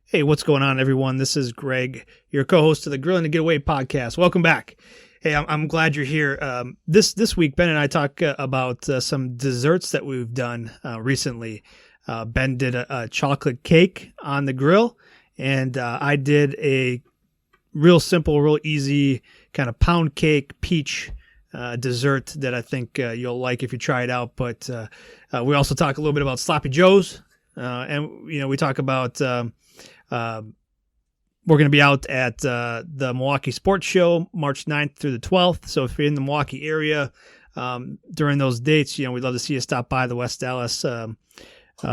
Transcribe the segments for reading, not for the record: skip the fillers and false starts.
Hey, what's going on, everyone? This is Greg, your co-host of the Grilling to Get Away podcast. Welcome back. Hey, I'm glad you're here. This week, Ben and I talk about some desserts that we've done recently. Ben did a chocolate cake on the grill, and I did a real simple, real easy kind of pound cake peach dessert that I think you'll like if you try it out. But we also talk a little bit about sloppy joes, and we talk about. We're going to be out at the Milwaukee Sports Show March 9th through the 12th. So if you're in the Milwaukee area during those dates, we'd love to see you stop by the West Dallas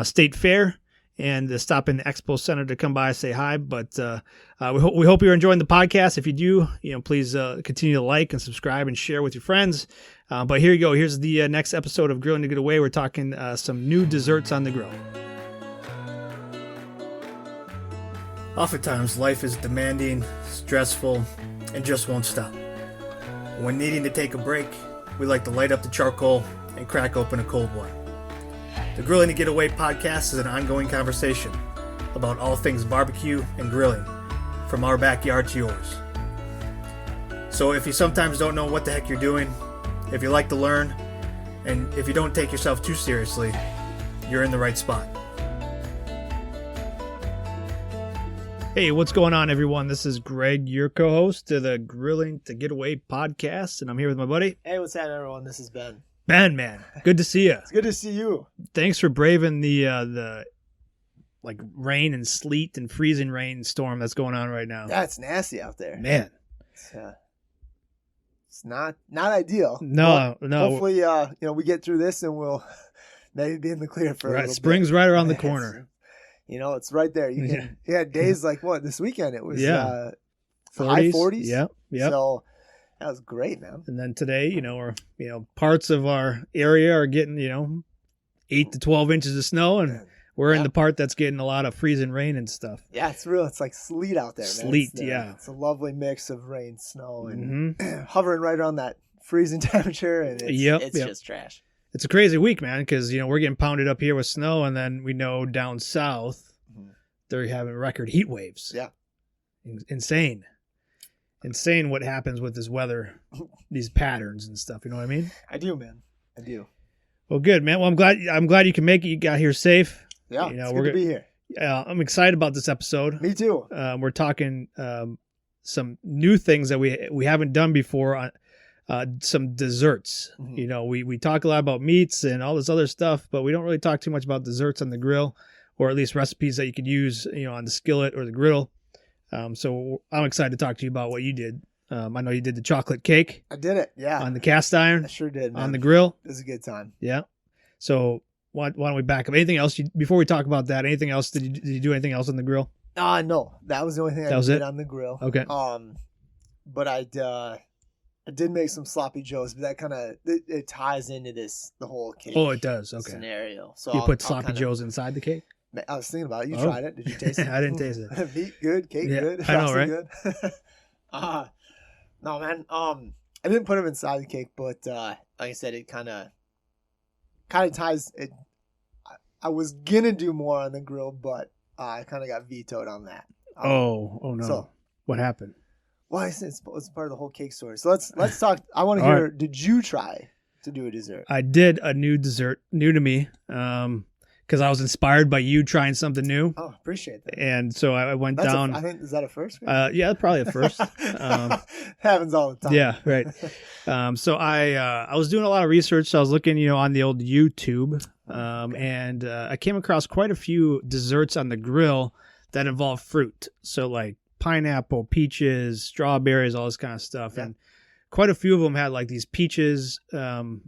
State Fair and stop in the Expo Center to come by and say hi. But we hope you're enjoying the podcast. If you do, please continue to like and subscribe and share with your friends. But here you go. Here's the next episode of Grilling to Get Away. We're talking some new desserts on the grill. Oftentimes, life is demanding, stressful, and just won't stop. When needing to take a break, we like to light up the charcoal and crack open a cold one. The Grilling to Get Away podcast is an ongoing conversation about all things barbecue and grilling, from our backyard to yours. So if you sometimes don't know what the heck you're doing, if you like to learn, and if you don't take yourself too seriously, you're in the right spot. Hey, what's going on, everyone? This is Greg, your co-host of the Grilling to Get Away podcast, and I'm here with my buddy. Hey, what's happening, everyone? This is Ben. Ben, man, good to see you. It's good to see you. Thanks for braving the rain and sleet and freezing rain storm that's going on right now. Yeah, it's nasty out there. Man. It's not ideal. No. Hopefully, we get through this and we'll maybe be in the clear for a little bit. Spring's right around the corner. It's right there. You can, days like this weekend, it was 40s, high 40s. Yep. So that was great, man. And then today, parts of our area are getting, 8 to 12 inches of snow, and we're in the part that's getting a lot of freezing rain and stuff. Yeah, it's real. It's like sleet out there, man. Sleet, It's a lovely mix of rain, snow, and hovering right around that freezing temperature, and it's just trash. It's a crazy week, man, because, we're getting pounded up here with snow, and then we know down south they're having record heat waves. Yeah. Insane what happens with this weather, these patterns and stuff. You know what I mean? I do, man. I do. Well, good, man. Well, I'm glad you can make it. You got here safe. Yeah, it's good to be here. I'm excited about this episode. Me too. We're talking some new things that we haven't done before on some desserts. We talk a lot about meats and all this other stuff, but we don't really talk too much about desserts on the grill, or at least recipes that you could use, on the skillet or the griddle. So I'm excited to talk to you about what you did. I know you did the chocolate cake. I did it, yeah. On the cast iron. I sure did, man. On the grill. It was a good time. Yeah. So why don't we back up? Anything else before we talk about that? Anything else? Did you do anything else on the grill? No, that was the only thing I did on the grill. Okay. But I did make some sloppy joes, but that kind of it ties into the whole cake. Oh, it does. Okay. Scenario. So you put sloppy joes inside the cake. I was thinking about it. You tried it. Did you taste it? I didn't taste it. Meat good, cake good. I know, right? Good. No, man. I didn't put them inside the cake, but like I said, it kind of ties. It. I was gonna do more on the grill, but I kind of got vetoed on that. Oh no! So, what happened? Well, it's part of the whole cake story. So let's talk. I want to hear. Right. Did you try to do a dessert? I did a new dessert, new to me, because I was inspired by you trying something new. Oh, appreciate that. And so I went down. I think, is that a first? Yeah, probably a first. Happens all the time. Yeah, right. So I was doing a lot of research. So I was looking, on the old YouTube, and I came across quite a few desserts on the grill that involve fruit. So like pineapple, peaches, strawberries, all this kind of stuff. Yeah. And quite a few of them had like these peaches, that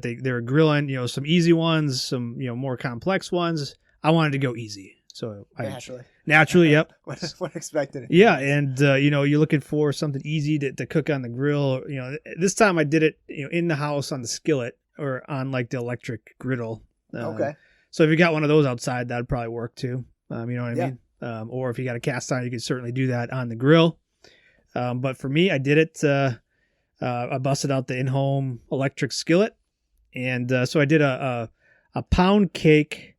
they were grilling, some easy ones, some, more complex ones. I wanted to go easy. So naturally, yep. What expected. Yeah. And, you're looking for something easy to cook on the grill. This time I did it, in the house on the skillet or on like the electric griddle. Okay. So if you got one of those outside, that'd probably work too. You know what I mean? Or if you got a cast iron, you could certainly do that on the grill. But for me, I did it, I busted out the in-home electric skillet. And so I did a pound cake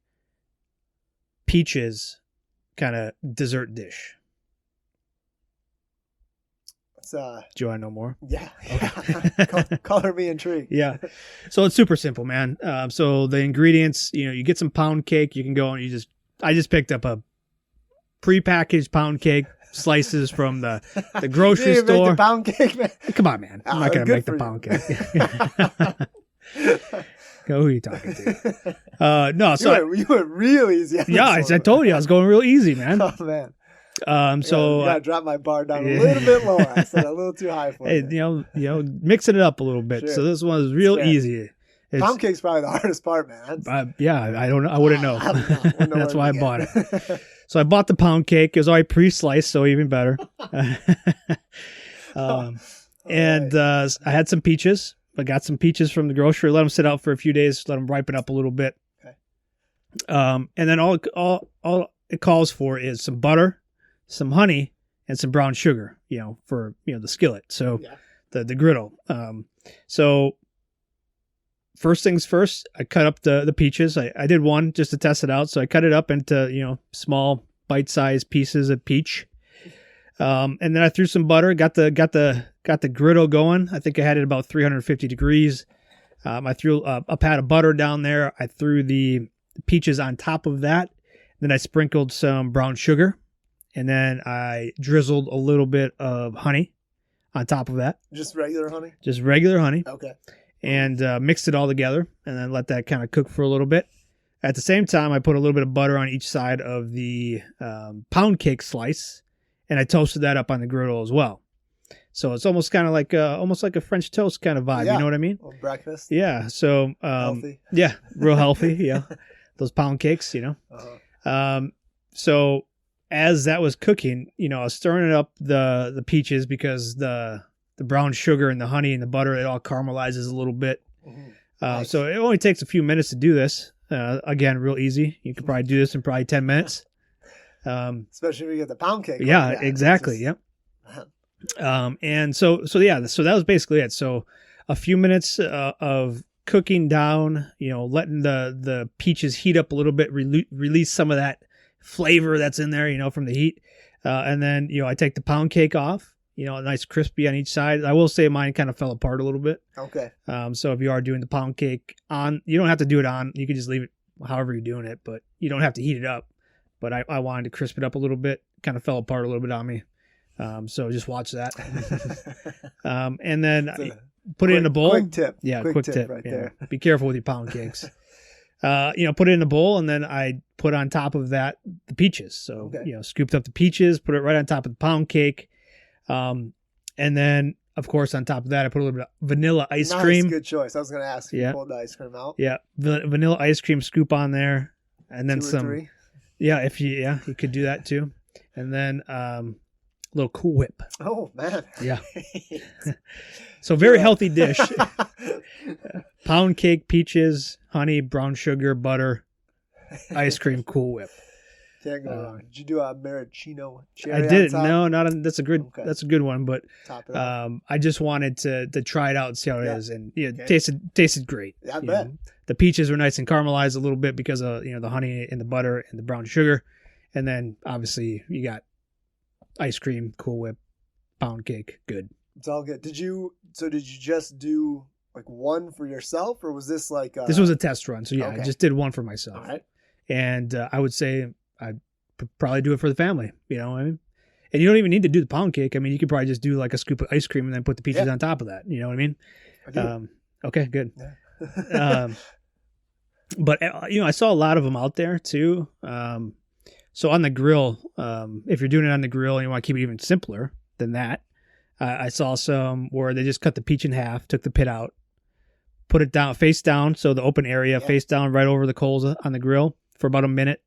peaches kind of dessert dish? It's Do you want to know more? yeah. Color me intrigued. Yeah. So it's super simple, man. So the ingredients, you get some pound cake. You can go and I just picked up a prepackaged pound cake slices from the grocery You store. make the pound cake, man. Come on, man. I'm not going to make the good pound for cake. Go, who are you talking to? No, so you went real easy. yeah, I told you I was going real easy, man. Oh man. So I gotta drop my bar down a little bit lower. I said a little too high for hey, you. mixing it up a little bit. Sure. So this one is real easy. Pound cake's probably the hardest part, man. Yeah, I don't know. I wouldn't know. Wouldn't know That's where why I to bought begin. it. So I bought the pound cake. It was already pre-sliced, so even better. And I had some peaches. I got some peaches from the grocery. Let them sit out for a few days. Let them ripen up a little bit. Okay. And then all it calls for is some butter, some honey, and some brown sugar. For the skillet. So the griddle. So first things first, I cut up the peaches. I did one just to test it out. So I cut it up into small bite-sized pieces of peach. And then I threw some butter. Got the griddle going. I think I had it about 350 degrees. I threw a pat of butter down there. I threw the peaches on top of that. Then I sprinkled some brown sugar, and then I drizzled a little bit of honey on top of that. Just regular honey? Just regular honey. Okay. And mixed it all together, and then let that kind of cook for a little bit. At the same time, I put a little bit of butter on each side of the pound cake slice, and I toasted that up on the griddle as well. So it's almost kind of like a French toast kind of vibe. Yeah. You know what I mean? Well, breakfast. Yeah. So Healthy. yeah, real healthy. Yeah, those pound cakes. Uh-huh. So as that was cooking, I was stirring up the peaches because the brown sugar and the honey and the butter, it all caramelizes a little bit. Mm-hmm. Nice. So it only takes a few minutes to do this. Again, real easy. You could probably do this in probably 10 minutes. Especially if you get the pound cake. Yeah, like that. exactly. Yep. And so that was basically it. So a few minutes of cooking down, letting the peaches heat up a little bit, release some of that flavor that's in there, from the heat. And then, I take the pound cake off, nice crispy on each side. I will say mine kind of fell apart a little bit. Okay. So if you are doing the pound cake you don't have to do it on, you can just leave it however you're doing it, but you don't have to heat it up. But I wanted to crisp it up a little bit, kind of fell apart a little bit on me. So just watch that. And then put it in a bowl. Quick tip. Yeah, quick tip right there. Be careful with your pound cakes. Put it in a bowl, and then I put on top of that the peaches. So, scooped up the peaches, put it right on top of the pound cake. And then, of course, on top of that, I put a little bit of vanilla ice cream. Good choice. I was going to ask if you pulled the ice cream out. Yeah, vanilla ice cream scoop on there. And then 2 or some. 3. Yeah, you could do that too. And then a little Cool Whip. Oh, man. Yeah. So very healthy dish. Pound cake, peaches, honey, brown sugar, butter, ice cream, Cool Whip. Can't go wrong. Did you do a maraschino cherry? I did. On top? No, that's a good one. But Top it off. I just wanted to try it out and see how it is, and it tasted great. Yeah, I bet. The peaches were nice and caramelized a little bit because of the honey and the butter and the brown sugar, and then obviously you got ice cream, Cool Whip, pound cake, good. It's all good. Did you just do like one for yourself, or was this like this was a test run? So I just did one for myself. All right. And I would say I'd probably do it for the family. You know what I mean? And you don't even need to do the pound cake. I mean, you could probably just do like a scoop of ice cream and then put the peaches on top of that. You know what I mean? I do. Okay, good. Yeah. But I saw a lot of them out there too. So on the grill, if you're doing it on the grill and you want to keep it even simpler than that, I saw some where they just cut the peach in half, took the pit out, put it down face down, so the open area face down right over the coals on the grill for about a minute,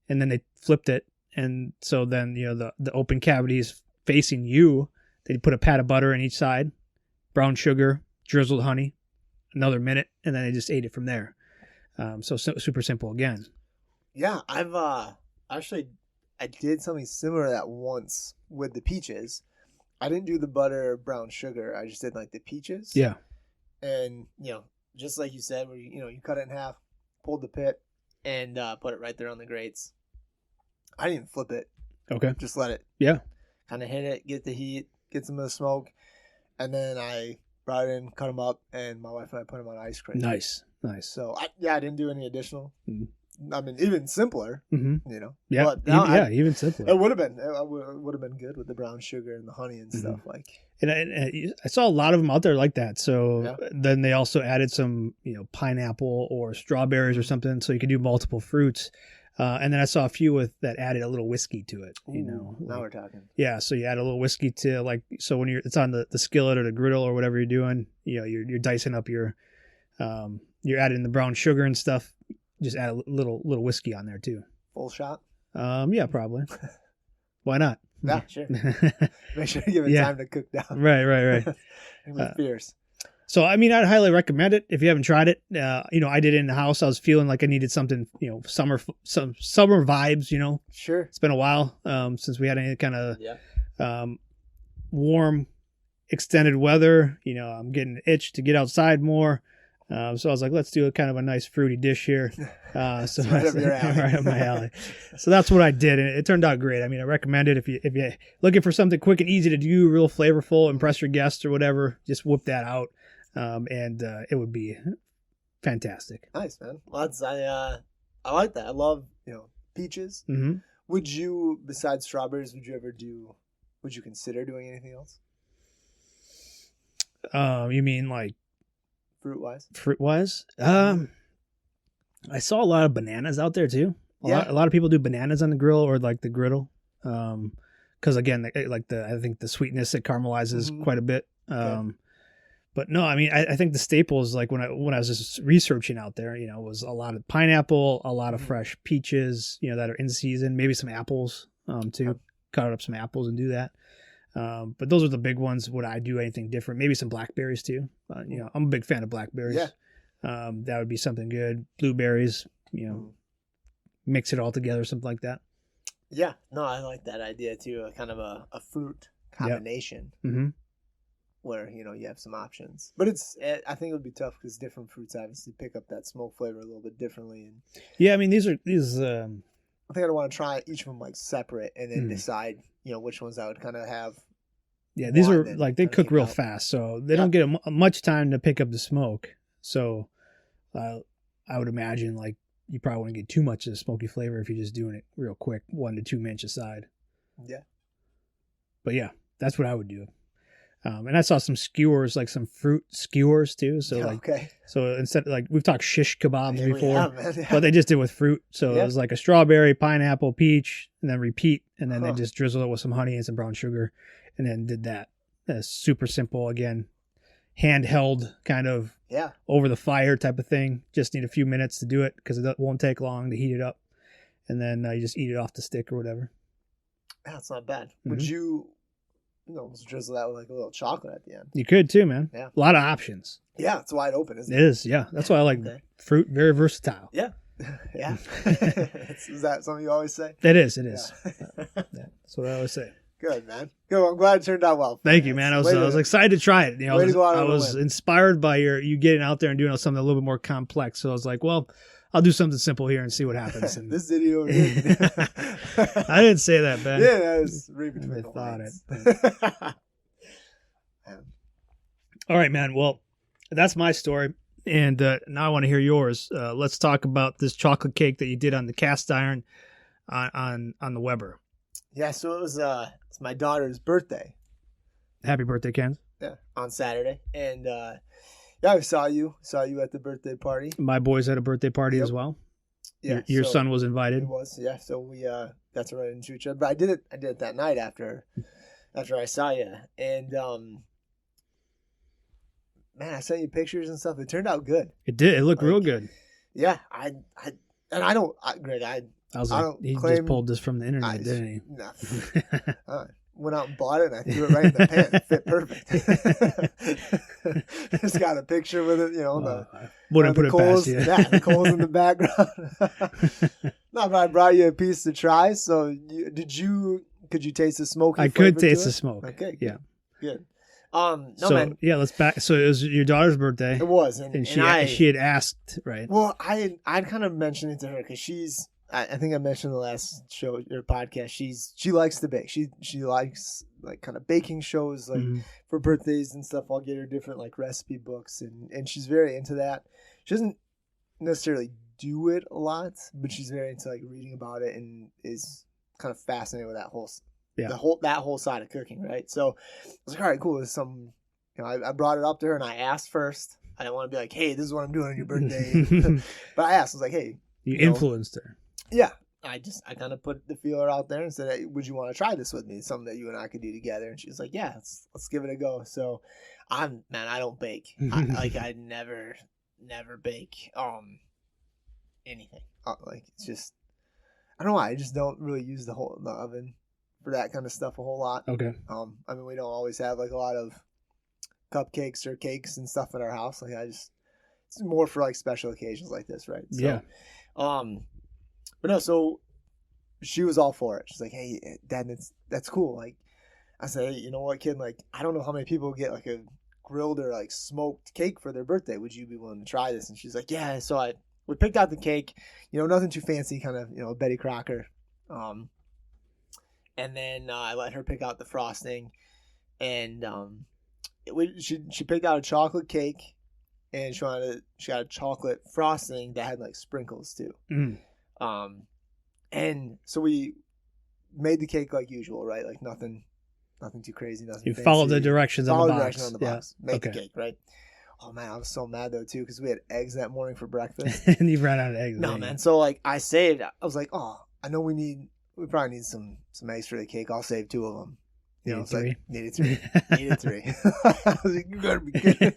and then they flipped it, and so then the open cavities facing you, they put a pat of butter on each side, brown sugar, drizzled honey, another minute, and then they just ate it from there. So super simple again. Yeah, I've actually I did something similar to that once with the peaches. I didn't do the butter brown sugar. I just did like the peaches. Yeah. And just like you said, where you cut it in half, pulled the pit, and put it right there on the grates. I didn't even flip it. Okay. Just let it. Yeah. Kind of hit it, get the heat, get some of the smoke, and then I brought it in, cut them up, and my wife and I put them on ice cream. Nice. So I didn't do any additional. Mm. I mean, even simpler, Mm-hmm. you know. Yeah. But now Even simpler. It would have been. It would have been good with the brown sugar and the honey and stuff like. And I saw a lot of them out there like that. So then they also added some, pineapple or strawberries or something, so you could do multiple fruits. And then I saw a few that added a little whiskey to it. Now we're talking. Yeah, so you add a little whiskey to so when it's on the skillet or the griddle or whatever you're doing, you're dicing up you're adding the brown sugar and stuff. Just add a little whiskey on there too. Full shot? Yeah, probably. Why not? Yeah, sure. Make sure you give it time to cook down. Right. With fierce. So, I mean, I'd highly recommend it if you haven't tried it. I did it in the house. I was feeling like I needed something, some summer vibes, Sure. It's been a while since we had any kind of warm, extended weather. I'm getting itched to get outside more. So I was like, let's do a kind of a nice fruity dish here. So right up your alley. Right up my alley. So that's what I did, and it turned out great. I mean, I recommend it if you're looking for something quick and easy to do, real flavorful, impress your guests or whatever. Just whip that out, and it would be fantastic. Nice, man. Well, I like that. I love peaches. Mm-hmm. Would you, besides strawberries, would you consider doing anything else? You mean like fruit wise? I saw a lot of bananas out there too. A lot of people do bananas on the grill or like the griddle. Because again, I think the sweetness, it caramelizes quite a bit. But no, I mean, I think the staples, like when I was just researching out there, was a lot of pineapple, a lot of fresh peaches, that are in season, maybe some apples, too. Cut up some apples and do that. But those are the big ones. Would I do anything different? Maybe some blackberries too. I'm a big fan of blackberries. Yeah. That would be something good. Blueberries, mix it all together, something like that. Yeah. No, I like that idea too. Kind of a fruit combination where, you have some options. But I think it would be tough because different fruits obviously pick up that smoke flavor a little bit differently. And yeah, I mean, these. I think I'd want to try each of them like separate and then decide, which ones I would kind of have. Yeah, these are like they cook real fast, so they don't get much time to pick up the smoke. So I would imagine like you probably wouldn't get too much of the smoky flavor if you're just doing it real quick, 1 to 2 minutes aside. Yeah. But yeah, that's what I would do. And I saw some skewers, like some fruit skewers too. So so instead of we've talked shish kebabs before, but they just did with fruit. So it was like a strawberry, pineapple, peach, and then repeat. And then they just drizzle it with some honey and some brown sugar and then did that. That's super simple. Again, handheld kind of over the fire type of thing. Just need a few minutes to do it because it won't take long to heat it up. And then you just eat it off the stick or whatever. That's not bad. Would you... almost drizzle that with like a little chocolate at the end. You could too, man. Yeah. A lot of options. Yeah, it's wide open, isn't it? It is, yeah. That's why I like fruit. Very versatile. Yeah. Yeah. Is that something you always say? It is. Yeah. That's what I always say. Good, man. Good. Well, I'm glad it turned out well. Thank you, man. I was excited to try it. I was inspired by you getting out there and doing something a little bit more complex. So I was like, well, I'll do something simple here and see what happens. And this video over here. I didn't say that, Ben. Yeah, that was read between the lines. All right, man. Well, that's my story. And now I want to hear yours. Let's talk about this chocolate cake that you did on the cast iron on the Weber. Yeah, so it was it's my daughter's birthday. Happy birthday, Ken. Yeah, on Saturday. And I saw you at the birthday party. My boys had a birthday party as well. Yeah, your son was invited. He was, yeah. So we got to run into each other. But I did it that night after I saw you. And man, I sent you pictures and stuff. It turned out good. It did. It looked real good. Yeah, Greg, I was like, he just pulled this from the internet, didn't he? No. Went out and bought it, and I threw it right in the pan. It fit perfect. Just got a picture with it, wouldn't put it past you. Yeah, the coals in the background. No, but I brought you a piece to try. So, could you taste the smoke? I could taste the smoke. Okay, yeah, good. Man. Yeah, let's back. So it was your daughter's birthday. It was, and she had asked, right? Well, I'd kind of mentioned it to her because she's I think I mentioned the last show or podcast. She likes to bake. She likes like kind of baking shows, like for birthdays and stuff. I'll get her different like recipe books, and she's very into that. She doesn't necessarily do it a lot, but she's very into like reading about it and is kind of fascinated with that whole that whole side of cooking, right? So I was like, all right, cool. This is something, I brought it up to her and I asked first. I didn't want to be like, hey, this is what I'm doing on your birthday. But I asked, I was like, hey. You influenced her. Yeah. I kind of put the feeler out there and said, hey, would you want to try this with me? It's something that you and I could do together. And she was like, yeah, let's give it a go. So I don't bake. I never bake anything. Like it's just, I don't know why. I just don't really use the oven for that kind of stuff a whole lot. Okay. I mean, we don't always have like a lot of cupcakes or cakes and stuff in our house. Like it's more for like special occasions like this, right? So, yeah. But no, so she was all for it. She's like, hey, Dad, that's cool. Like I said, hey, you know what, kid? Like I don't know how many people get like a grilled or like smoked cake for their birthday. Would you be willing to try this? And she's like, yeah. So we picked out the cake, nothing too fancy, kind of, Betty Crocker. And then I let her pick out the frosting, and she picked out a chocolate cake, and she got a chocolate frosting that had like sprinkles too. And so we made the cake like usual, right? Like nothing too crazy, nothing. You fancy. followed the directions on the box. Directions on the box. Make the cake, right? Oh man, I was so mad though too because we had eggs that morning for breakfast. And you ran out of eggs. No man, so like I saved. I was like, oh, I know we probably need some eggs for the cake. I'll save 2 of them. Needed 3. Like, needed 3. Needed 3. I was like, you gotta be kidding.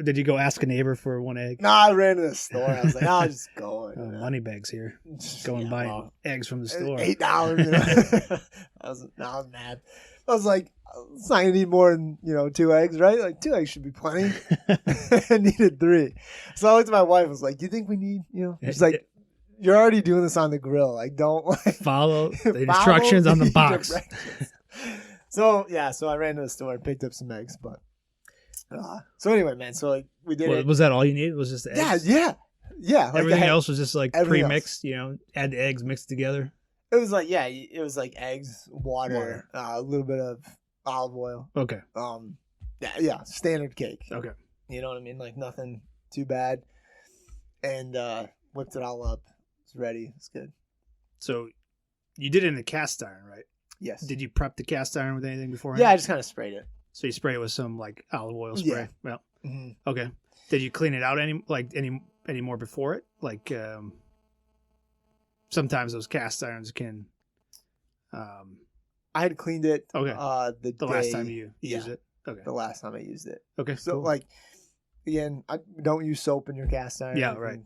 Did you go ask a neighbor for 1 egg? No, I ran to the store. I was like, I'll just go. Money bags here. Go and buy eggs from the store. $8. I was mad. I was like, it's not gonna need more than 2 eggs, right? Like 2 eggs should be plenty. I needed 3. So I looked at my wife. I was like, do you think we need? She's like, you're already doing this on the grill. Like, don't follow the instructions on the box. So I ran to the store and picked up some eggs. But so anyway, man. So like we did it. Was that all you needed? Was just the eggs? Yeah. Like everything else was just like pre-mixed. Add the eggs mixed together. It was like it was like eggs, water. A little bit of olive oil. Okay. Standard cake. Okay. You know what I mean? Like nothing too bad. And whipped it all up. It's ready. It's good. So you did it in the cast iron, right? Yes. Did you prep the cast iron with anything beforehand? Yeah, I just kind of sprayed it. So you sprayed it with some like olive oil spray. Yeah. Well, okay. Did you clean it out any more before it? Like sometimes those cast irons can. I had cleaned it. Okay. The last time you used it. Okay. The last time I used it. Okay. So cool. like, again, I don't use soap in your cast iron. Yeah. Right.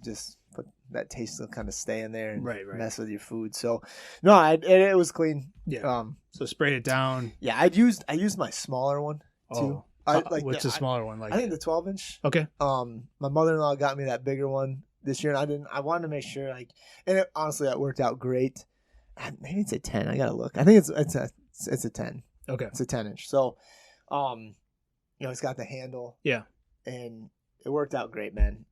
Just put that taste will kind of stay in there and mess with your food. So no, it was clean. Yeah. So sprayed it down. Yeah, I used my smaller one too. What's the smaller one like? I think the 12-inch. Okay. My mother-in-law got me that bigger one this year, and I wanted to make sure honestly that worked out great. Maybe it's a 10. I gotta look. I think it's a 10. Okay. It's a 10-inch. So, it's got the handle. Yeah. And it worked out great, man.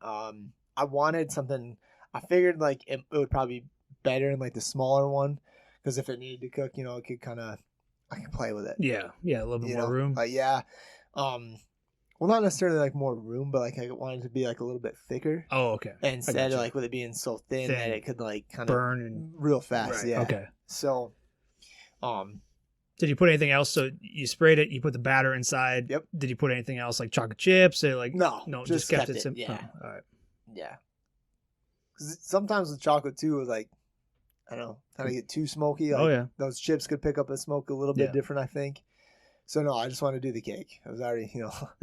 I wanted something. I figured like it would probably be better in like the smaller one because if it needed to cook, it could I could play with it. Yeah, a little bit more room. Well, not necessarily like more room, but like I wanted it to be like a little bit thicker. Oh, okay. Instead of like with it being so thin that it could like kind of burn and real fast. Right. Yeah. Okay. So, did you put anything else? So you sprayed it. You put the batter inside. Yep. Did you put anything else like chocolate chips? Or like no, just kept it simple. Yeah. Oh, all right. Yeah. Because sometimes with chocolate too, is like I don't know, kind of get too smoky. Like, those chips could pick up the smoke a little bit different, I think. So no, I just want to do the cake. I was already,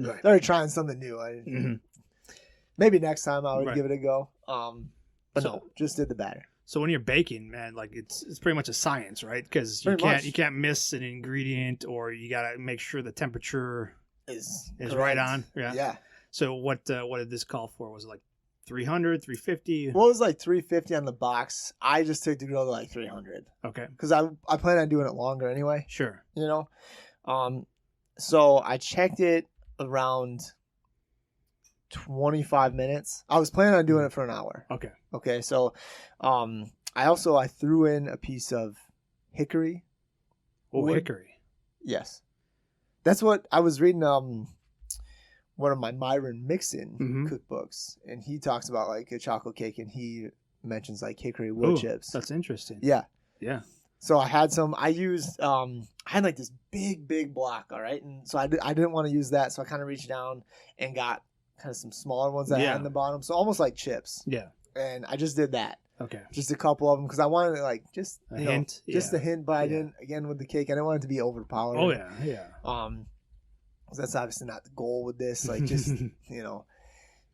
already trying something new. Maybe next time I would give it a go. But no, just did the batter. So when you're baking, man, like it's pretty much a science, right? Because you can't miss an ingredient, or you gotta make sure the temperature is right on. Yeah. Yeah. So what did this call for? Was it like 300, 350? Well, it was like 350 on the box. I just took the grill to like 300. Okay. Because I plan on doing it longer anyway. Sure. So I checked it around 25 minutes. I was planning on doing it for an hour. Okay. Okay, so I threw in a piece of hickory. Oh, wood. hickory. Yes. That's what I was reading one of my Myron Mixon cookbooks, and he talks about like a chocolate cake, and he mentions like hickory wood chips. That's interesting. Yeah. Yeah. So I had some. I used. I had like this big block. All right, and so I didn't want to use that, so I kind of reached down and got kind of some smaller ones that I had in the bottom, so almost like chips. Yeah. And I just did that. Okay. Just a couple of them because I wanted to like just a hint. Just a hint, but I didn't. Again with the cake, I didn't want it to be overpowering. Oh yeah, yeah. 'Cause that's obviously not the goal with this. Like just and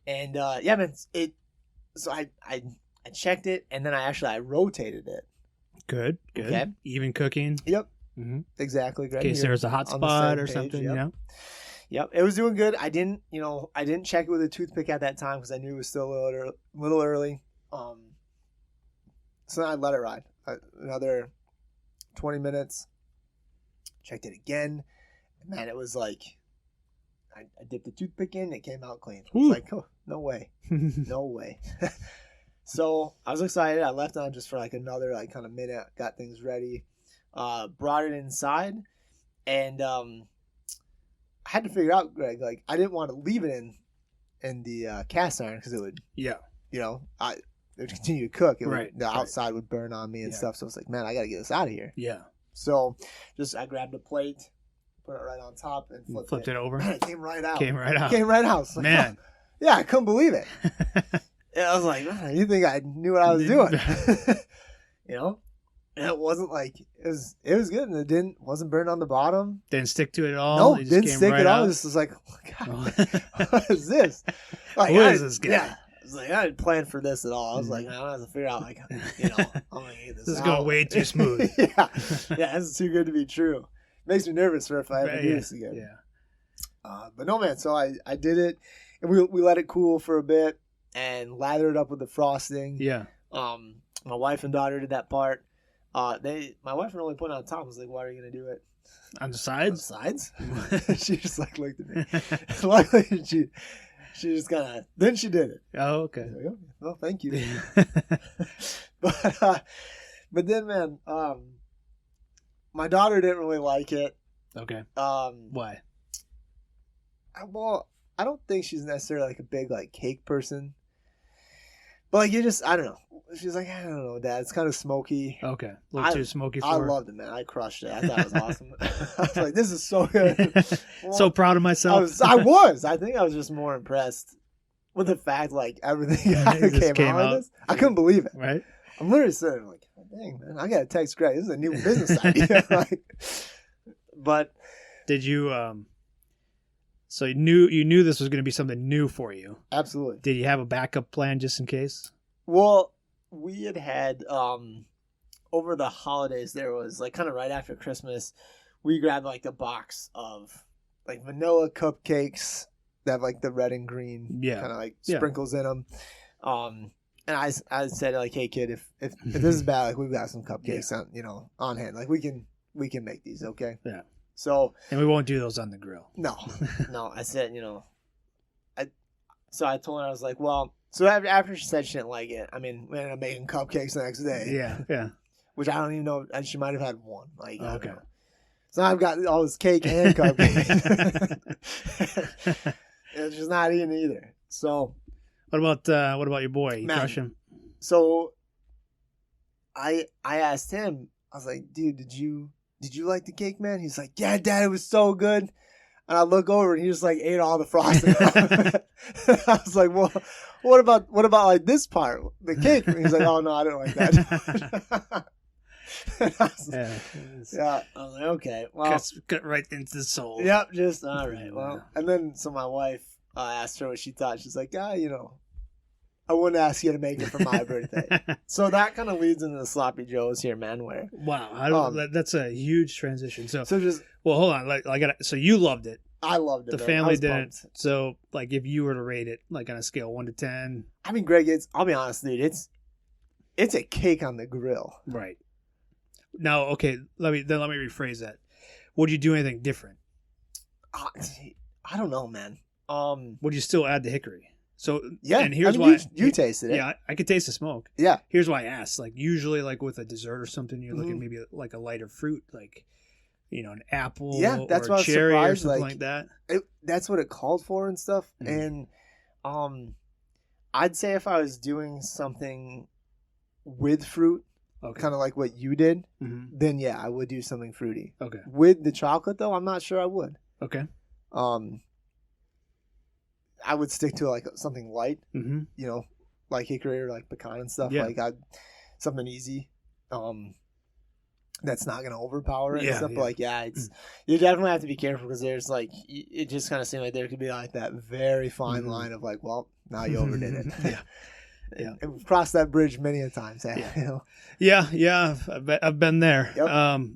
yeah, man. So I checked it, and then I rotated it. Good. Okay. Even cooking. Yep. Mm-hmm. Exactly. Greg. In case there's a hot spot or something, Yep. Yep. It was doing good. I didn't check it with a toothpick at that time because I knew it was still a little early. So then I let it ride another 20 minutes. Checked it again. And man, it was like I dipped the toothpick in. It came out clean. I was like, oh, no way, no way. So I was excited. I left on just for like another like kind of minute. Got things ready. Brought it inside, and I had to figure out, Greg. Like I didn't want to leave it in the cast iron because it would, it would continue to cook. The outside would burn on me and stuff. So I was like, man, I got to get this out of here. Yeah. So I grabbed a plate, put it right on top, and flipped it over. It came right out. Came right out. Like, man. Oh. Yeah, I couldn't believe it. I was like, you think I knew what I was doing? And it wasn't like it was good, and it wasn't burned on the bottom. Didn't stick to it at all. No, it didn't stick at all. It just was like, oh God, what is this? Like, who is this guy? Yeah. I was like, I didn't plan for this at all. I was like, I don't have to figure out like, I'm gonna get this. This is going way too smooth. Yeah, this is too good to be true. Makes me nervous for if I ever do this again. Yeah. But no, man. So I did it, and we let it cool for a bit and lathered it up with the frosting. Yeah. My wife and daughter did that part. My wife really put it on top. I was like, why are you gonna do it on the sides? She just like looked at me. Luckily, she just kind of. Then she did it. Oh, okay. Like, oh, well, thank you. But then, man, my daughter didn't really like it. Okay. Why? Well, I don't think she's necessarily like a big like cake person. But like I don't know. She's like, I don't know, Dad. It's kind of smoky. Okay, a little too smoky for her. her. I loved it, man. I crushed it. I thought it was awesome. I was like, this is so good. Well, so proud of myself. I was. I think I was just more impressed with the fact like everything came out of this. I couldn't believe it. Right. I'm literally sitting like, dang, man, I got to text Greg. This is a new business idea. But did you? So you knew this was going to be something new for you. Absolutely. Did you have a backup plan just in case? Well, we had over the holidays, there was like kind of right after Christmas, we grabbed like a box of like vanilla cupcakes that have like the red and green kind of like sprinkles in them. And I said like, hey kid, if this is bad, like we've got some cupcakes on hand, like we can make these, okay? Yeah. So and we won't do those on the grill. No. I said, so I told her, I was like, well, so after she said she didn't like it, I mean, we ended up making cupcakes the next day. Yeah. Which I don't even know, and she might have had one. Like, okay. So now I've got all this cake and cupcakes. And she's not eating either. So what about your boy? You crush him? So I asked him, I was like, dude, did you like the cake, man? He's like, yeah, Dad, it was so good. And I look over and he just like ate all the frosting. I was like, well, what about like this part, the cake? And he's like, oh no, I didn't like that. I was like, okay, well, cut right into the soul. Yep, just all right. Well, and then so my wife asked her what she thought. She's like, I wouldn't ask you to make it for my birthday. So that kind of leads into the sloppy joes here, man. Where that's a huge transition. So just hold on, so you loved it. I loved it. The family didn't. So like, if you were to rate it like on a scale 1 to 10, I mean, Greg, I'll be honest, dude, it's a cake on the grill. Right. Now, okay, let me rephrase that. Would you do anything different? I don't know, man. Would you still add the hickory? So yeah, and here's I mean, why you tasted it. Yeah, I could taste the smoke. Yeah. Here's why I asked. Like usually, like with a dessert or something, you're looking maybe like a lighter fruit, like an apple, that's or why I a was cherry or surprised, something like that. That's what it called for and stuff. And I'd say if I was doing something with fruit, kind of like what you did, then yeah, I would do something fruity. Okay. With the chocolate though, I'm not sure I would. Okay. I would stick to like something light, like hickory or like pecan and stuff. Yeah. Like something easy. That's not going to overpower it and stuff. But like, you definitely have to be careful because there's like, it just kind of seemed like there could be like that very fine line of like, well, now you overdid it. Yeah. And we've crossed that bridge many a times. Yeah. I've been there. Yep.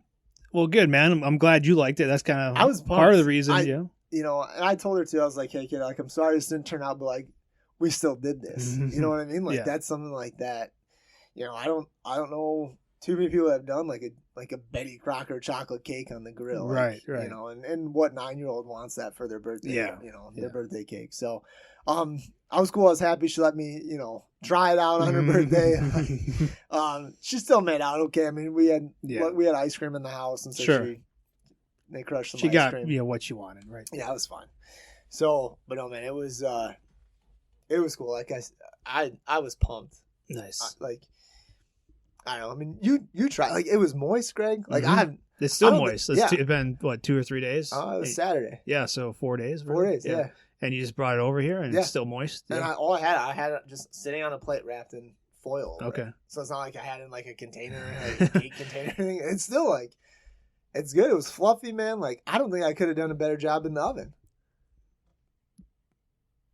Well, good, man. I'm glad you liked it. That's kind of part of the reason. And I told her too, I was like, hey kid, like, I'm sorry this didn't turn out, but like, we still did this. You know what I mean? Like that's something like that. I don't know too many people have done like a Betty Crocker chocolate cake on the grill. Right. And what 9-year-old wants that for their birthday, their birthday cake. So, I was cool. I was happy she let me, try it out on her birthday. She still made out okay. I mean, we had ice cream in the house, and so they crushed some ice cream. She got what she wanted, right? Yeah, it was fun. So, but no, man, it was cool. Like I was pumped. Nice. I don't know. I mean, you tried. Like it was moist, Greg. Like it's still moist. It's been what 2 or 3 days. It was Saturday. Yeah, so 4 days. Really? 4 days. Yeah. And you just brought it over here, and it's still moist. And I had it just sitting on a plate wrapped in foil. Okay. So it's not like I had it in like a container, like a cake container. Or anything. It's still like, it's good. It was fluffy, man. Like I don't think I could have done a better job in the oven.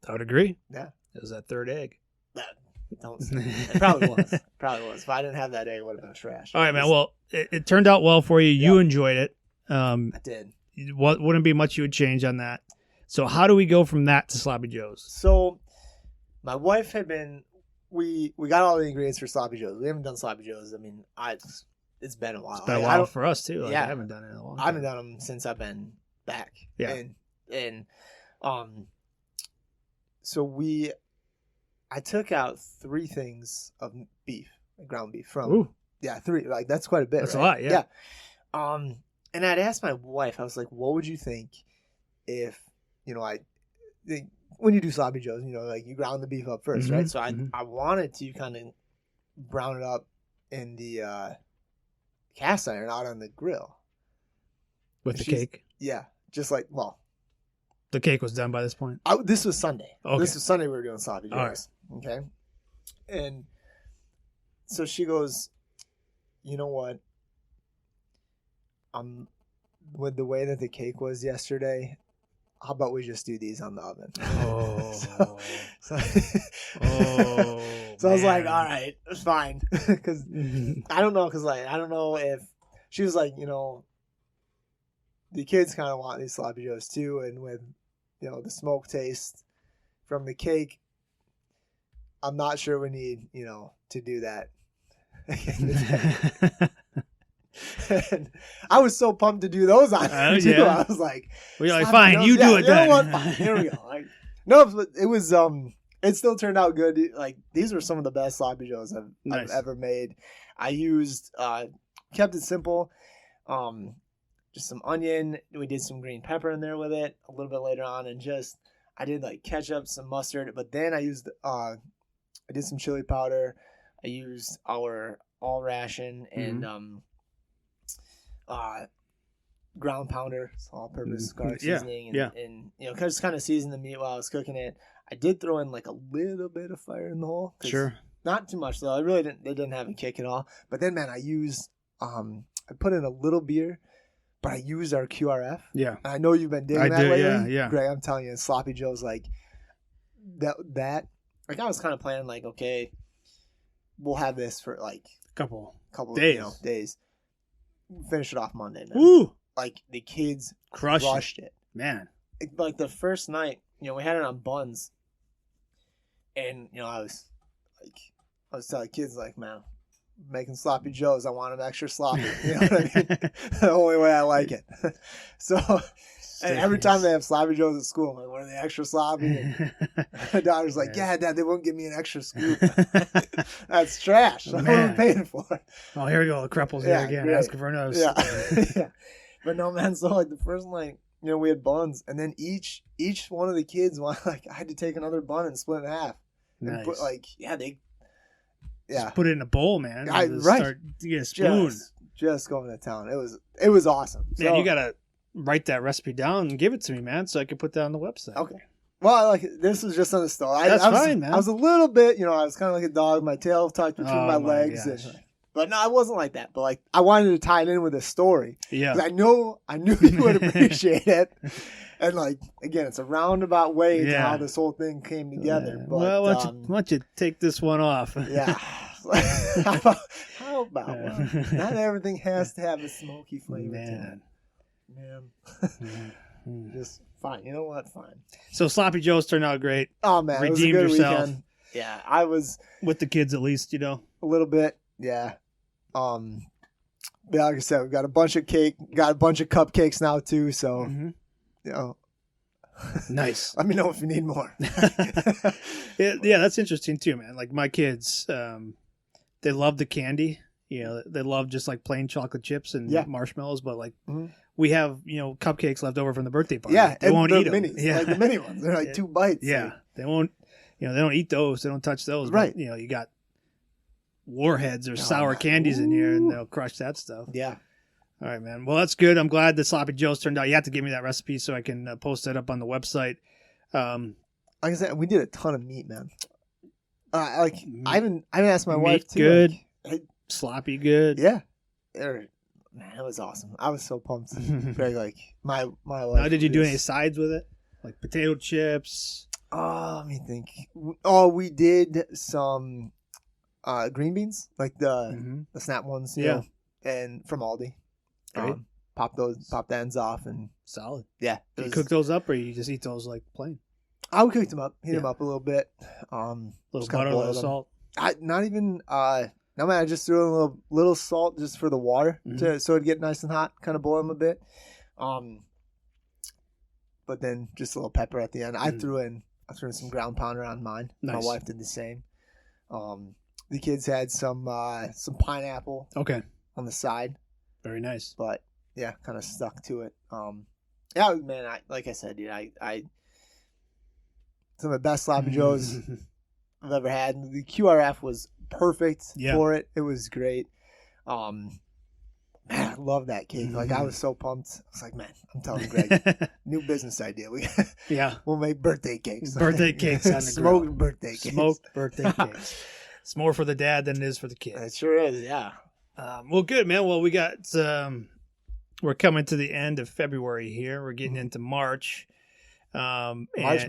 I would agree. Yeah. It was that third egg. Don't say it. It probably was. If I didn't have that egg, it would have been trash. All right, man. Well, it turned out well for you. You enjoyed it. I did. Wouldn't be much you would change on that. So how do we go from that to Sloppy Joe's? So my wife had been, we got all the ingredients for Sloppy Joe's. We haven't done Sloppy Joe's. I mean, it's been a while. It's been a while for us too. I haven't done it in a long time. I haven't done them since I've been back. Yeah. So I took out 3 things of beef, ground beef from, 3. Like that's quite a bit. That's right? a lot. Yeah. Yeah. And I'd asked my wife, I was like, what would you think if, when you do Sloppy Joe's, like you ground the beef up first, right? So I wanted to kind of brown it up in the cast iron out on the grill. With the cake? Yeah. Just like, the cake was done by this point? This was Sunday. Okay. This was Sunday we were doing Sloppy Joe's. Right. Okay. And so she goes, you know what? With the way that the cake was yesterday, how about we just do these on the oven? Oh. So I was like, all right, fine. Because I don't know. I don't know if she was like, the kids kind of want these Sloppy Joe's too. And with, the smoke taste from the cake, I'm not sure we need, to do that. And I was so pumped to do those on her too. I was like, "We're like, fine, you do it then." You know what? Fine, here we go. No, it was it still turned out good. Like these were some of the best Sloppy Joe's I've ever made. I used kept it simple. Just some onion. We did some green pepper in there with it a little bit later on, and I did like ketchup, some mustard, but then I used I did some chili powder. I used our all ration and ground pounder, all-purpose garlic seasoning, and just kind of season the meat while I was cooking it. I did throw in like a little bit of fire in the hole. Sure. Not too much though. I really didn't. They didn't have a kick at all. But then, man, I used I put in a little beer, but I used our QRF. Yeah. And I know you've been digging that lately. Yeah. Greg, I'm telling you, Sloppy Joe's like that. Like I was kind of planning like, okay, we'll have this for like a couple days. Days. Finish it off Monday, man. Woo! Like the kids crushed it. Man. Like the first night, we had it on buns. And, I was telling kids like, man, making Sloppy Joe's, I want them extra sloppy. You know what I mean? The only way I like it. So And every time they have sloppy joes at school, I'm like, what are they, extra sloppy? And my daughter's like, yeah, Dad, they won't give me an extra scoop. That's trash. That's what I'm paying for. Oh, here we go. The Kreple's here again. Great. Asking for another. Yeah. But no, man, so like the first night, we had buns, and then each one of the kids I had to take another bun and split it in half. Nice. Put, Just put it in a bowl, man. Right. Start to get a spoon. Just going to town. It was awesome. Man, you gotta write that recipe down and give it to me, man, so I can put that on the website. Okay. Well, this was just on the stove. That's fine, man. I was a little bit, I was kind of like a dog. My tail tucked between my legs. But no, I wasn't like that. But I wanted to tie it in with a story. Yeah. I knew you would appreciate it. And again, it's a roundabout way to how this whole thing came together. But, well, why don't you take this one off? Yeah. How about one? Not everything has to have a smoky flavor to it. Man. Just fine. You know what? Fine. So Sloppy Joe's turned out great. Oh, man. Redeemed it was a good yourself. Weekend. Yeah. I was. With the kids, at least, A little bit. Yeah. Like I said, we got a bunch of cupcakes now, too. So, Nice. Let me know if you need more. Yeah, that's interesting, too, man. Like my kids, they love the candy. They love just plain chocolate chips and marshmallows, but we have, cupcakes left over from the birthday party. Yeah, they won't eat them. Minis, yeah, the mini ones. They're 2 bites. Yeah, they won't. They don't eat those. They don't touch those. Right. But, you got warheads or sour candies in here, and they'll crush that stuff. Yeah. All right, man. Well, that's good. I'm glad the Sloppy Joe's turned out. You have to give me that recipe so I can post that up on the website. Like I said, we did a ton of meat, man. I haven't asked my wife too. Good. Sloppy good. Yeah. Man, it was awesome. I was so pumped. Very my wife. Now, did you do any sides with it? Like potato chips? Oh, let me think. Oh, we did some green beans, like the snap ones. And from Aldi. Pop the ends off and solid. Yeah. Do you cook those up or you just eat those plain? I would cook them up, heat them up a little bit. Little butter, a little salt. Not even. No, man, I just threw in a little salt just for the water so it'd get nice and hot, kind of boil them a bit. But then just a little pepper at the end. I threw in some ground pounder on mine. Nice. My wife did the same. The kids had some pineapple. Okay. On the side. Very nice. But yeah, kind of stuck to it. Yeah, man. Like I said, dude, I some of the best sloppy joes I've ever had. The QRF was perfect for it. It was great. Man, I love that cake. I was so pumped. I was like, man, I'm telling Greg, new business idea. We'll make birthday cakes. Birthday cakes on the Smoked grill. Birthday cakes. Smoked birthday cakes. It's more for the dad than it is for the kid. It sure is, yeah. Well, good, man. Well, we got we're coming to the end of February here. We're getting into March. March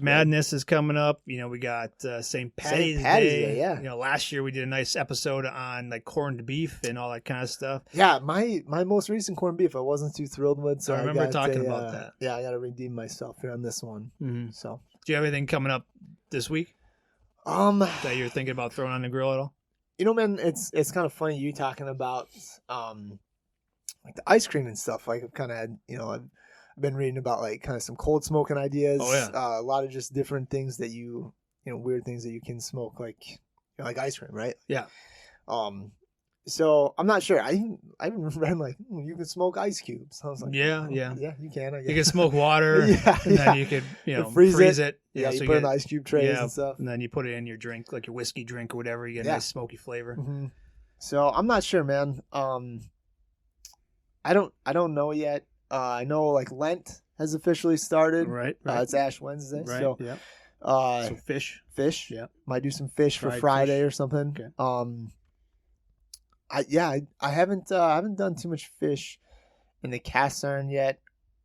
Madness is coming up. We got St. Patty's Day. Yeah. Last year we did a nice episode on corned beef and all that kind of stuff. Yeah, my most recent corned beef I wasn't too thrilled with. So I remember talking about that. Yeah, I got to redeem myself here on this one. Mm-hmm. So, do you have anything coming up this week? That you're thinking about throwing on the grill at all? Man, it's kind of funny you talking about the ice cream and stuff. I've kind of had, I've been reading about kind of some cold smoking ideas. Oh, yeah. A lot of just different things that weird things that you can smoke, like ice cream, right? Yeah. So I'm not sure. I even read you can smoke ice cubes. I was like, yeah, you can. I guess. You can smoke water, and then you could freeze it. Yeah, you put in ice cube trays and stuff, and then you put it in your drink, like your whiskey drink or whatever. You get a nice smoky flavor. Mm-hmm. So I'm not sure, man. I don't know yet. I know Lent has officially started. Right. It's Ash Wednesday. Right. So, yeah. So fish. Yeah. Might do some fish Fried for Friday fish. Or something. Okay. I haven't done too much fish in the cast iron yet.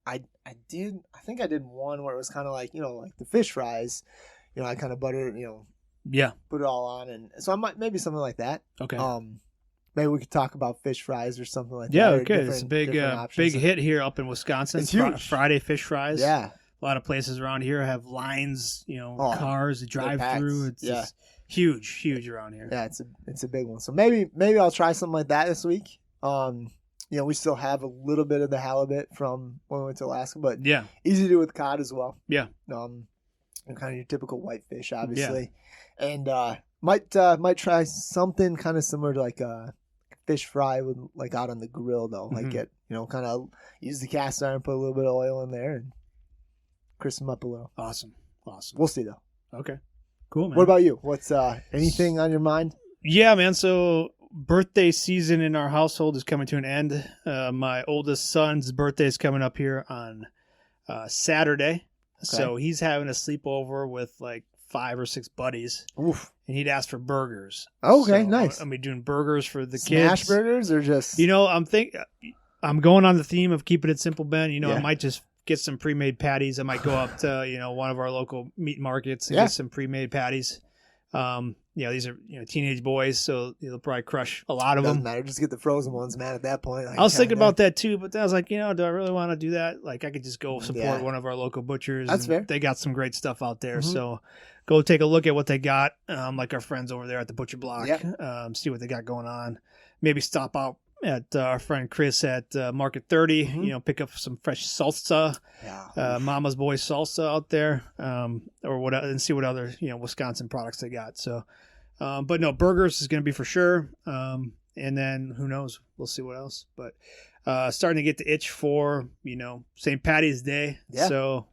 I think I did one where it was kind of like the fish fries. I kind of butter put it all on, and so I might maybe something like that. Okay. Maybe we could talk about fish fries or something like that. Yeah, okay. It's a big hit here up in Wisconsin. It's huge. Friday fish fries. Yeah. A lot of places around here have lines, cars that drive through. It's just huge around here. Yeah, it's a big one. So maybe I'll try something like that this week. we still have a little bit of the halibut from when we went to Alaska, but Yeah. easy to do with cod as well. Yeah. Kind of your typical whitefish, obviously, and might try something kind of similar to like a fish fry with like out on the grill though. Like get kind of use the cast iron, put a little bit of oil in there, and crisp them up a little. Awesome. We'll see though. Okay. Cool, man. What about you? What's anything on your mind? Yeah, man. So birthday season in our household is coming to an end. My oldest son's birthday is coming up here on Saturday. Okay. So he's having a sleepover with like 5 or 6 buddies. Oof. And he'd asked for burgers. Okay, so nice. I'm be doing burgers for the Smash kids. burgers or just I'm going on the theme of keeping it simple, Ben. I might just get some pre-made patties. I might go up to one of our local meat markets and get some pre-made patties. These are teenage boys, so they'll probably crush a lot of them. Doesn't matter, just get the frozen ones, man. At that point, I was thinking about that too, but then I was like, do I really want to do that? Like, I could just go support one of our local butchers. That's fair. They got some great stuff out there, so go take a look at what they got. Like our friends over there at the Butcher Block, see what they got going on. Maybe stop out at our friend Chris at Market 30. Pick up some fresh salsa, Mama's Boy salsa out there, or what, and see what other Wisconsin products they got. So. But no, burgers is going to be for sure. And then who knows? We'll see what else. But starting to get the itch for, St. Patty's Day. Yeah. So,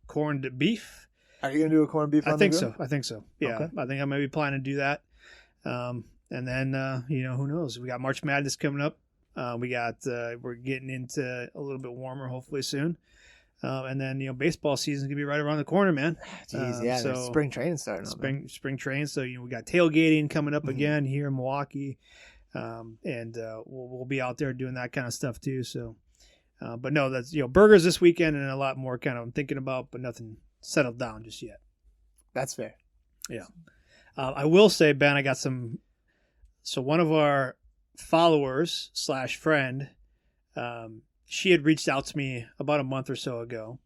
corned beef. Are you going to do a corned beef on the grill? I think so. Yeah. Okay. I think I might be planning to do that. And then, who knows? We got March Madness coming up. We're getting into a little bit warmer, hopefully soon. And then, baseball season is going to be right around the corner, man. Jeez, so spring training starting. Spring training. So, we got tailgating coming up again here in Milwaukee. And we'll be out there doing that kind of stuff too. So, but no, that's, burgers this weekend and a lot more kind of I'm thinking about, but nothing settled down just yet. That's fair. Yeah. I will say, Ben, I got so one of our followers / friend, she had reached out to me about a month or so ago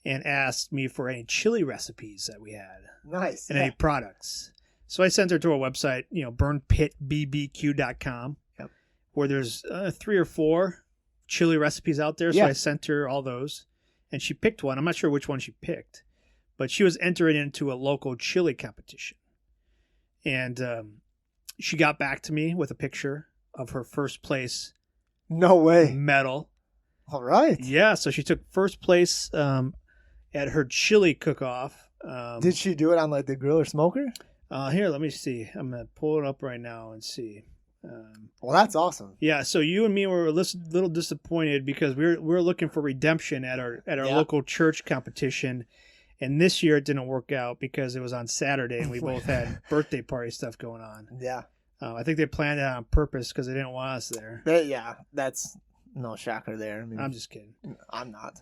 and asked me for any chili recipes that we had. Nice. And any products. So I sent her to our website, burnpitbbq.com, where there's 3 or 4 chili recipes out there. So I sent her all those, and she picked one. I'm not sure which one she picked, but she was entering into a local chili competition. And she got back to me with a picture of her first place No way. medal. All right. Yeah, so she took first place at her chili cook-off. Did she do it on like the grill or smoker? Here, let me see. I'm going to pull it up right now and see. Well, that's awesome. Yeah, so you and me were a little disappointed because we were looking for redemption at our local church competition. And this year it didn't work out because it was on Saturday and we both had birthday party stuff going on. Yeah. I think they planned it on purpose because they didn't want us there. That's no shocker there. I mean, I'm just kidding. I'm not.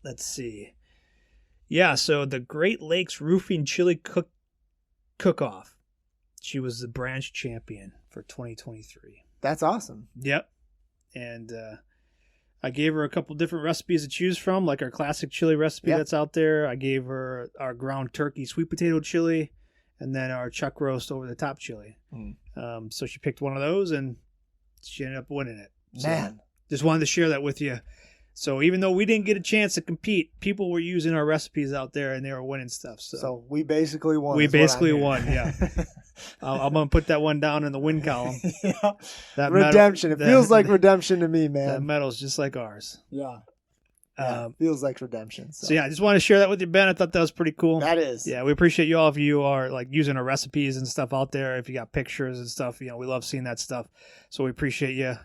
Let's see. Yeah, so the Great Lakes Roofing Chili Cook-Off. She was the branch champion for 2023. That's awesome. Yep. And I gave her a couple different recipes to choose from, like our classic chili recipe that's out there. I gave her our ground turkey sweet potato chili and then our chuck roast over the top chili. So she picked one of those and she ended up winning it. So Man. Just wanted to share that with you. So even though we didn't get a chance to compete, people were using our recipes out there and they were winning stuff. So we basically won. We basically won, yeah. I'm going to put that one down in the win column. Yeah. That redemption. It feels like redemption to me, man. That medal's just like ours. Yeah. Feels like redemption. So yeah, I just want to share that with you, Ben. I thought that was pretty cool. That is. Yeah, we appreciate you all if you are like using our recipes and stuff out there. If you got pictures and stuff, we love seeing that stuff. So we appreciate you.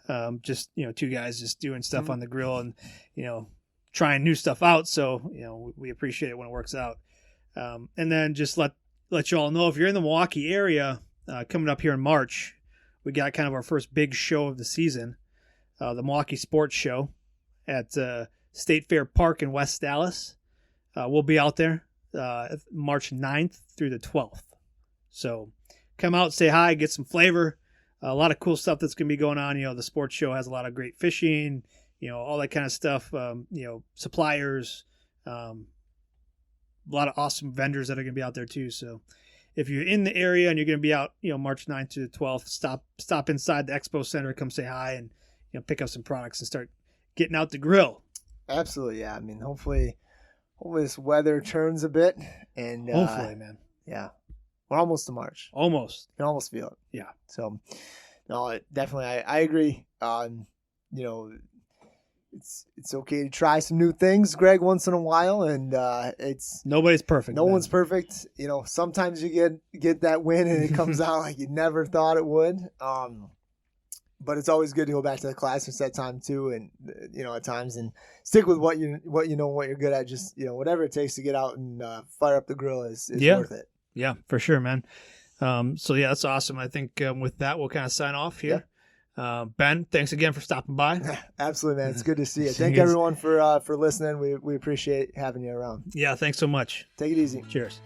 Just 2 guys just doing stuff on the grill and trying new stuff out. So we appreciate it when it works out. And then just let you all know if you're in the Milwaukee area coming up here in March, we got kind of our first big show of the season, the Milwaukee Sports Show at State Fair Park in West Dallas. We'll be out there March 9th through the 12th. So come out, say hi, get some flavor. A lot of cool stuff that's going to be going on. The sports show has a lot of great fishing, all that kind of stuff. Suppliers, a lot of awesome vendors that are going to be out there too. So if you're in the area and you're going to be out, March 9th to the 12th, stop inside the expo center, come say hi, and pick up some products and start getting out the grill. Absolutely, yeah. I mean, hopefully this weather turns a bit, and Hopefully, man. Yeah, we're almost to March. Almost. You can almost feel it. Yeah. So, no, definitely, I agree. It's okay to try some new things, Greg, once in a while, and nobody's perfect. No one's perfect. Sometimes you get that win and it comes out like you never thought it would. But it's always good to go back to the classics at time too, and at times, and stick with what you know what you're good at. Just whatever it takes to get out and fire up the grill is worth it. Yeah, for sure, man. So yeah, that's awesome. I think with that we'll kind of sign off here. Yeah. Ben, thanks again for stopping by. Absolutely, man. It's good to see you. Thank everyone for listening. We appreciate having you around. Yeah, thanks so much. Take it easy. Cheers.